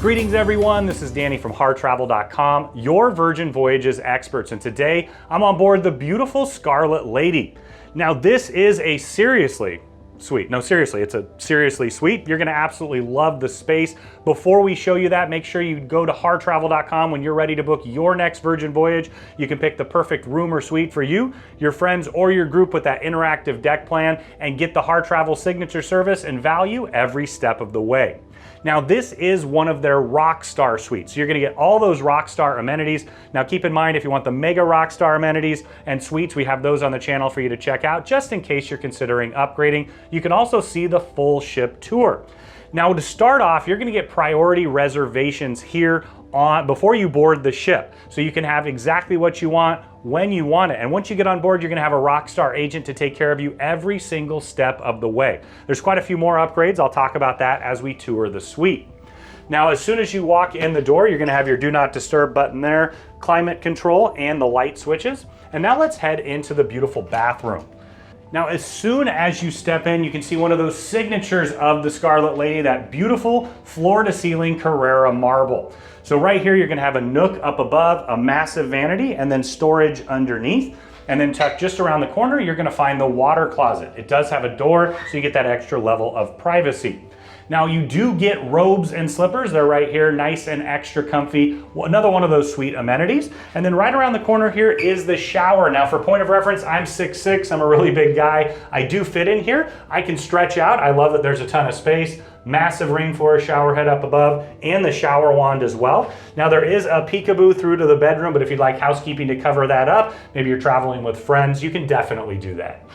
Greetings everyone, this is Danny from HarrTravel.com, your Virgin Voyages experts, and today I'm on board the beautiful Scarlet Lady. Now this is a seriously suite. No, seriously, it's a seriously suite. You're gonna absolutely love the space. Before we show you that, make sure you go to HarrTravel.com when you're ready to book your next Virgin Voyage. You can pick the perfect room or suite for you, your friends, or your group with that interactive deck plan and get the Harr Travel signature service and value every step of the way. Now this is one of their Rockstar suites. So you're gonna get all those Rockstar amenities. Now keep in mind, if you want the mega Rockstar amenities and suites, we have those on the channel for you to check out, just in case you're considering upgrading. You can also see the full ship tour. Now to start off, you're gonna get priority reservations here before you board the ship. So you can have exactly what you want, when you want it. And once you get on board, you're gonna have a RockStar agent to take care of you every single step of the way. There's quite a few more upgrades. I'll talk about that as we tour the suite. Now, as soon as you walk in the door, you're gonna have your Do Not Disturb button there, climate control, and the light switches. And now let's head into the beautiful bathroom. Now, as soon as you step in, you can see one of those signatures of the Scarlet Lady, that beautiful floor-to-ceiling Carrara marble. So right here, you're gonna have a nook up above, a massive vanity, and then storage underneath. And then tucked just around the corner, you're gonna find the water closet. It does have a door, so you get that extra level of privacy. Now you do get robes and slippers. They're right here, nice and extra comfy. Another one of those sweet amenities. And then right around the corner here is the shower. Now for point of reference, I'm 6'6", I'm a really big guy. I do fit in here. I can stretch out. I love that there's a ton of space. Massive rainforest shower head up above and the shower wand as well. Now there is a peekaboo through to the bedroom, but if you'd like housekeeping to cover that up, maybe you're traveling with friends, you can definitely do that.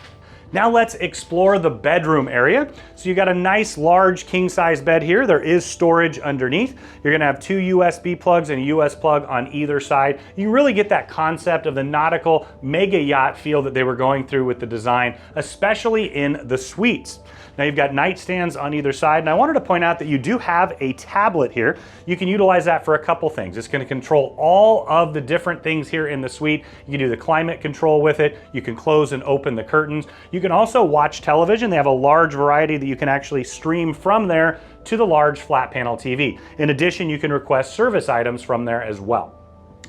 Now let's explore the bedroom area. So you got a nice large king size bed here. There is storage underneath. You're gonna have 2 USB plugs and a US plug on either side. You really get that concept of the nautical mega yacht feel that they were going through with the design, especially in the suites. Now you've got nightstands on either side, and I wanted to point out that you do have a tablet here. You can utilize that for a couple things. It's gonna control all of the different things here in the suite. You can do the climate control with it. You can close and open the curtains. You can also watch television. They have a large variety that you can actually stream from there to the large flat panel TV. In addition, you can request service items from there as well.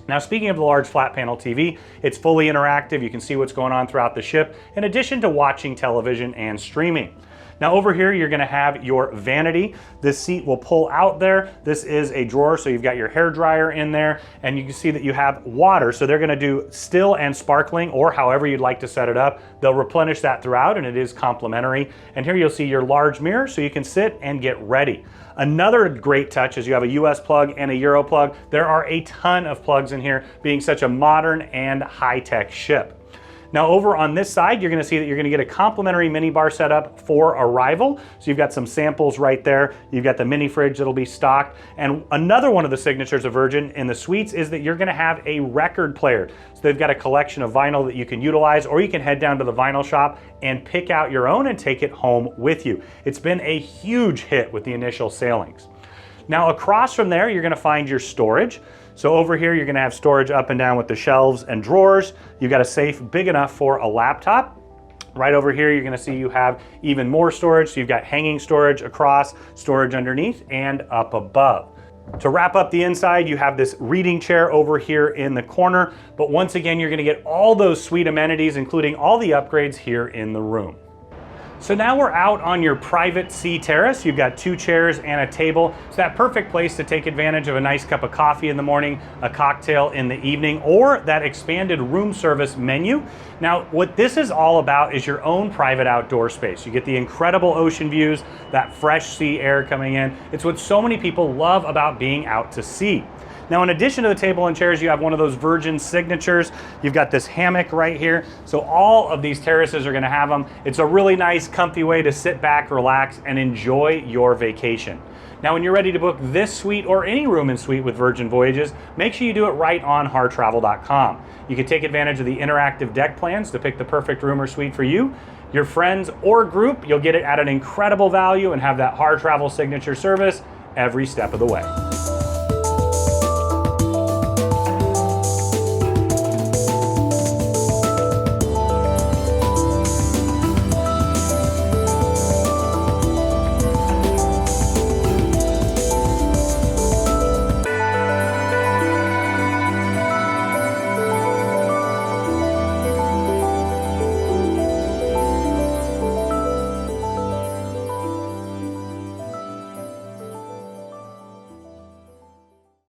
Now, speaking of the large flat panel TV, it's fully interactive. You can see what's going on throughout the ship, in addition to watching television and streaming. Now over here, you're gonna have your vanity. This seat will pull out there. This is a drawer, so you've got your hair dryer in there, and you can see that you have water. So they're gonna do still and sparkling, or however you'd like to set it up. They'll replenish that throughout, and it is complimentary. And here you'll see your large mirror, so you can sit and get ready. Another great touch is you have a US plug and a Euro plug. There are a ton of plugs in here, being such a modern and high-tech ship. Now over on this side, you're gonna see that you're gonna get a complimentary mini bar setup for arrival. So you've got some samples right there. You've got the mini fridge that'll be stocked. And another one of the signatures of Virgin in the suites is that you're gonna have a record player. So they've got a collection of vinyl that you can utilize, or you can head down to the vinyl shop and pick out your own and take it home with you. It's been a huge hit with the initial sailings. Now across from there, you're gonna find your storage. So over here, you're gonna have storage up and down with the shelves and drawers. You've got a safe big enough for a laptop. Right over here, you're gonna see you have even more storage. So you've got hanging storage across, storage underneath, and up above. To wrap up the inside, you have this reading chair over here in the corner. But once again, you're gonna get all those sweet amenities, including all the upgrades here in the room. So now we're out on your private sea terrace. You've got 2 chairs and a table. It's that perfect place to take advantage of a nice cup of coffee in the morning, a cocktail in the evening, or that expanded room service menu. Now, what this is all about is your own private outdoor space. You get the incredible ocean views, that fresh sea air coming in. It's what so many people love about being out to sea. Now, in addition to the table and chairs, you have one of those Virgin signatures. You've got this hammock right here. So all of these terraces are gonna have them. It's a really nice, comfy way to sit back, relax, and enjoy your vacation. Now, when you're ready to book this suite or any room and suite with Virgin Voyages, make sure you do it right on harrtravel.com. You can take advantage of the interactive deck plans to pick the perfect room or suite for you, your friends, or group. You'll get it at an incredible value and have that Harr Travel signature service every step of the way.